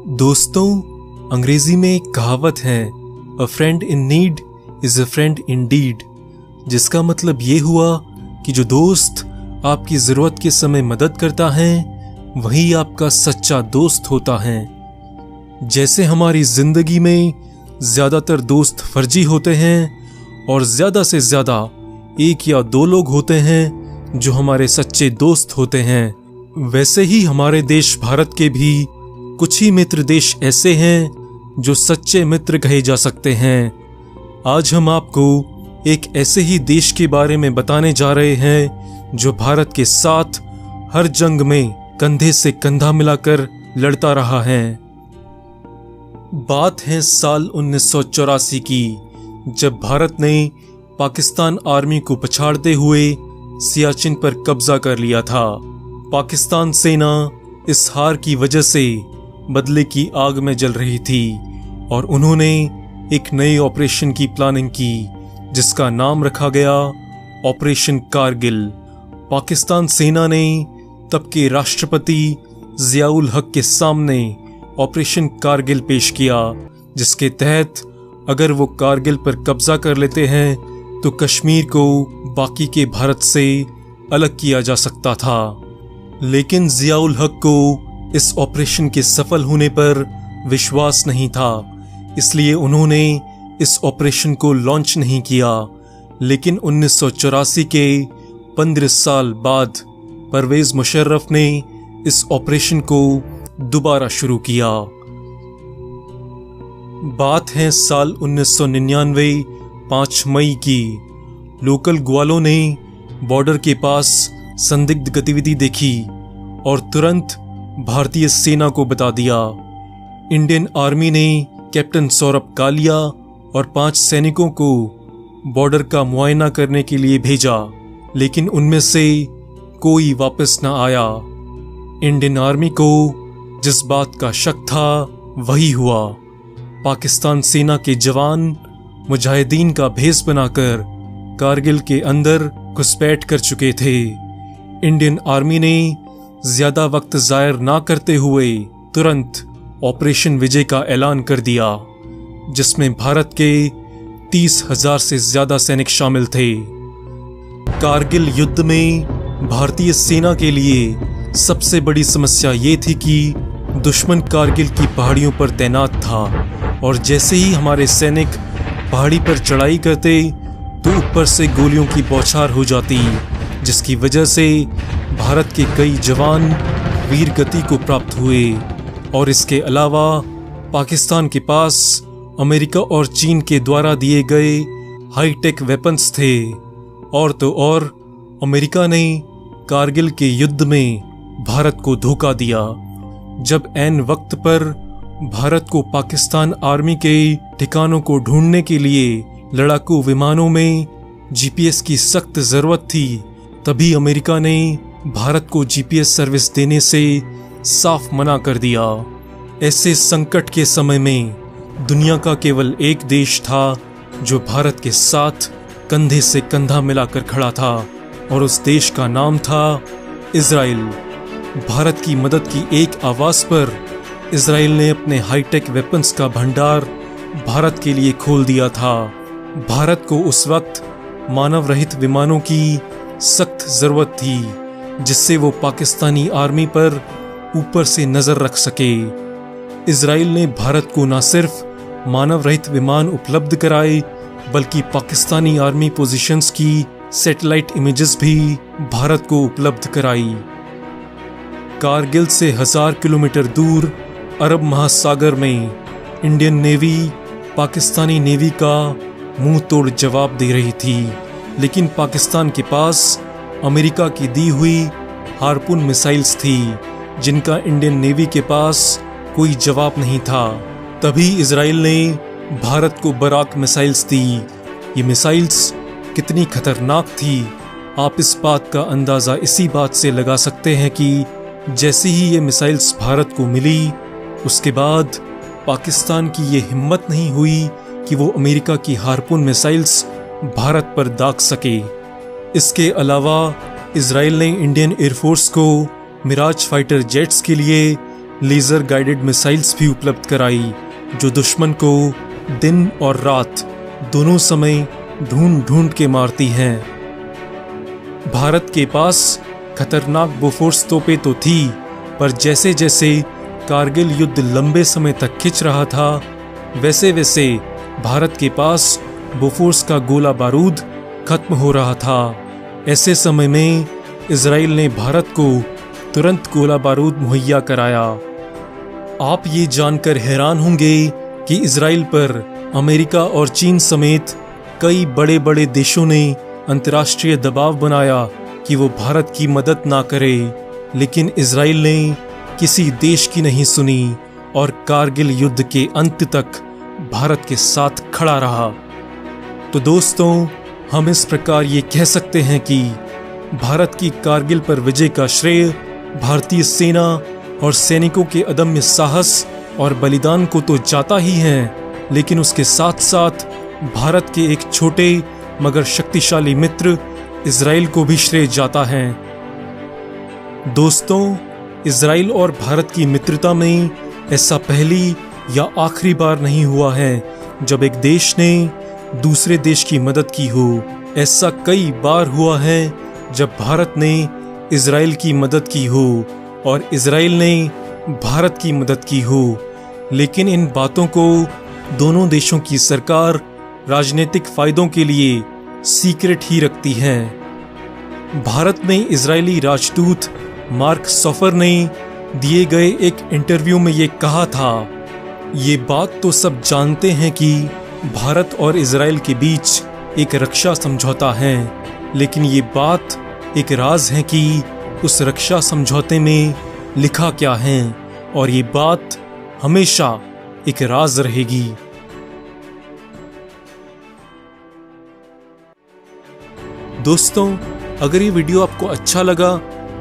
दोस्तों, अंग्रेजी में एक कहावत है, a friend in need is a friend in deed, जिसका मतलब ये हुआ कि जो दोस्त आपकी ज़रूरत के समय मदद करता है वही आपका सच्चा दोस्त होता है। जैसे हमारी ज़िंदगी में ज़्यादातर दोस्त फर्जी होते हैं और ज़्यादा से ज़्यादा एक या दो लोग होते हैं जो हमारे सच्चे दोस्त होते हैं, वैसे ही हमारे देश भारत के भी कुछ ही मित्र देश ऐसे हैं जो सच्चे मित्र कहे जा सकते हैं। आज हम आपको एक ऐसे ही देश के बारे में बताने जा रहे हैं जो भारत के साथ हर जंग में कंधे से कंधा मिलाकर लड़ता रहा है। बात है साल 1984 की, जब भारत ने पाकिस्तान आर्मी को पछाड़ते हुए सियाचिन पर कब्जा कर लिया था। पाकिस्तान सेना इस हार की वजह से बदले की आग में जल रही थी और उन्होंने एक नए ऑपरेशन की प्लानिंग की जिसका नाम रखा गया ऑपरेशन कारगिल। पाकिस्तान सेना ने तब के राष्ट्रपति जियाउल हक के सामने ऑपरेशन कारगिल पेश किया, जिसके तहत अगर वो कारगिल पर कब्जा कर लेते हैं तो कश्मीर को बाकी के भारत से अलग किया जा सकता था। लेकिन जियाउल हक को इस ऑपरेशन के सफल होने पर विश्वास नहीं था, इसलिए उन्होंने इस ऑपरेशन को लॉन्च नहीं किया। लेकिन 1984 के 15 साल बाद परवेज मुशर्रफ ने इस ऑपरेशन को दोबारा शुरू किया। बात है साल 1999 5 मई की। लोकल ग्वालों ने बॉर्डर के पास संदिग्ध गतिविधि देखी और तुरंत भारतीय सेना को बता दिया। इंडियन आर्मी ने कैप्टन सौरभ कालिया और 5 सैनिकों को बॉर्डर का मुआयना करने के लिए भेजा, लेकिन उनमें से कोई वापस न आया। इंडियन आर्मी को जिस बात का शक था वही हुआ। पाकिस्तान सेना के जवान मुजाहिदीन का भेष बनाकर कारगिल के अंदर घुसपैठ कर चुके थे। इंडियन आर्मी ने ज्यादा वक्त जायर ना करते हुए तुरंत ऑपरेशन विजय का ऐलान कर दिया, जिसमें भारत के 30,000 से ज्यादा सैनिक शामिल थे। कारगिल युद्ध में भारतीय सेना के लिए सबसे बड़ी समस्या ये थी कि दुश्मन कारगिल की पहाड़ियों पर तैनात था और जैसे ही हमारे सैनिक पहाड़ी पर चढ़ाई करते तो ऊपर से गोलियों की बौछार हो जाती, जिसकी वजह से भारत के कई जवान वीर गति को प्राप्त हुए। और इसके अलावा पाकिस्तान के पास अमेरिका और चीन के द्वारा दिए गए हाईटेक वेपन्स थे। और तो और अमेरिका ने कारगिल के युद्ध में भारत को धोखा दिया। जब ऐन वक्त पर भारत को पाकिस्तान आर्मी के ठिकानों को ढूंढने के लिए लड़ाकू विमानों में जीपीएस की सख्त जरूरत थी, तभी अमेरिका ने भारत को जीपीएस सर्विस देने से साफ मना कर दिया। ऐसे संकट के समय में दुनिया का केवल एक देश था जो भारत के साथ कंधे से कंधा मिलाकर खड़ा था और उस देश का नाम था इजराइल। भारत की मदद की एक आवाज पर इजराइल ने अपने हाईटेक वेपन्स का भंडार भारत के लिए खोल दिया था। भारत को उस वक्त मानव रहित विमानों की सख्त जरूरत थी जिससे वो पाकिस्तानी आर्मी पर ऊपर से नजर रख सके। इजराइल ने भारत को न सिर्फ मानव रहित विमान उपलब्ध कराए बल्कि पाकिस्तानी आर्मी पोजीशंस की सैटेलाइट इमेजेस भी भारत को उपलब्ध कराई। कारगिल से 1000 किलोमीटर दूर अरब महासागर में इंडियन नेवी पाकिस्तानी नेवी का मुंह तोड़ जवाब दे रही थी, लेकिन पाकिस्तान के पास अमेरिका की दी हुई हार्पून मिसाइल्स थी जिनका इंडियन नेवी के पास कोई जवाब नहीं था। तभी इजराइल ने भारत को बराक मिसाइल्स दी। ये मिसाइल्स कितनी खतरनाक थी आप इस बात का अंदाज़ा इसी बात से लगा सकते हैं कि जैसे ही ये मिसाइल्स भारत को मिली उसके बाद पाकिस्तान की ये हिम्मत नहीं हुई कि वो अमेरिका की हार्पून मिसाइल्स भारत पर दाग सके। इसके अलावा इजराइल ने इंडियन एयरफोर्स को मिराज फाइटर जेट्स के लिए लेज़र गाइडेड मिसाइल्स भी उपलब्ध कराई, जो दुश्मन को दिन और रात दोनों समय ढूंढ ढूंढ के मारती हैं। भारत के पास खतरनाक बोफोर्स तोपें तो थी, पर जैसे जैसे कारगिल युद्ध लंबे समय तक खिंच रहा था, वैसे वैसे भारत के पास बोफोर्स का गोला बारूद खत्म हो रहा था। ऐसे समय में इजराइल ने भारत को तुरंत गोला बारूद मुहैया कराया। आप ये जानकर हैरान होंगे कि इजराइल पर अमेरिका और चीन समेत कई बड़े बड़े देशों ने अंतर्राष्ट्रीय दबाव बनाया कि वो भारत की मदद ना करे, लेकिन इजराइल ने किसी देश की नहीं सुनी और कारगिल युद्ध के अंत तक भारत के साथ खड़ा रहा। तो दोस्तों, हम इस प्रकार ये कह सकते हैं कि भारत की कारगिल पर विजय का श्रेय भारतीय सेना और सैनिकों के अदम्य साहस और बलिदान को तो जाता ही है, लेकिन उसके साथ साथ भारत के एक छोटे मगर शक्तिशाली मित्र इजराइल को भी श्रेय जाता है। दोस्तों, इजराइल और भारत की मित्रता में ऐसा पहली या आखिरी बार नहीं हुआ है जब एक देश ने दूसरे देश की मदद की हो। ऐसा कई बार हुआ है जब भारत ने इजराइल की मदद की हो और इजराइल ने भारत की मदद की हो, लेकिन इन बातों को दोनों देशों की सरकार राजनीतिक फायदों के लिए सीक्रेट ही रखती है। भारत में इजरायली राजदूत मार्क सॉफर ने दिए गए एक इंटरव्यू में ये कहा था, ये बात तो सब जानते हैं कि भारत और इजराइल के बीच एक रक्षा समझौता है, लेकिन ये बात एक राज है कि उस रक्षा समझौते में लिखा क्या है, और ये बात हमेशा एक राज रहेगी। दोस्तों, अगर ये वीडियो आपको अच्छा लगा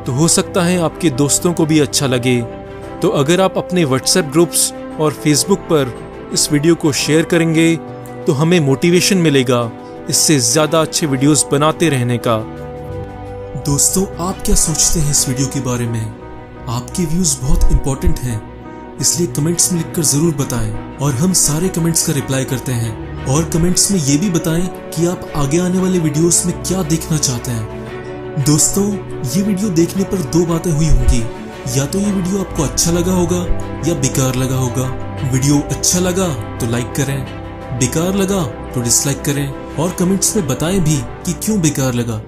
तो हो सकता है आपके दोस्तों को भी अच्छा लगे। तो अगर आप अपने व्हाट्सएप ग्रुप्स और फेसबुक पर इस वीडियो को शेयर करेंगे तो हमें मोटिवेशन मिलेगा इससे ज़्यादा अच्छे वीडियोस बनाते रहने का। दोस्तों, आप क्या सोचते हैं इस वीडियो के बारे में? आपके व्यूज़ बहुत इंपॉर्टेंट हैं, इसलिए कमेंट्स में लिखकर ज़रूर बताएं और हम सारे कमेंट्स का रिप्लाई करते हैं। और कमेंट्स में ये भी बताएं कि आप आगे आने वाले वीडियोस में क्या देखना चाहते हैं। दोस्तों, ये वीडियो देखने पर दो बातें हुई होंगी, या तो ये वीडियो आपको अच्छा लगा होगा या बेकार लगा होगा। वीडियो अच्छा लगा तो लाइक करें, बेकार लगा तो डिसलाइक करें और कमेंट्स में बताएं भी कि क्यों बेकार लगा।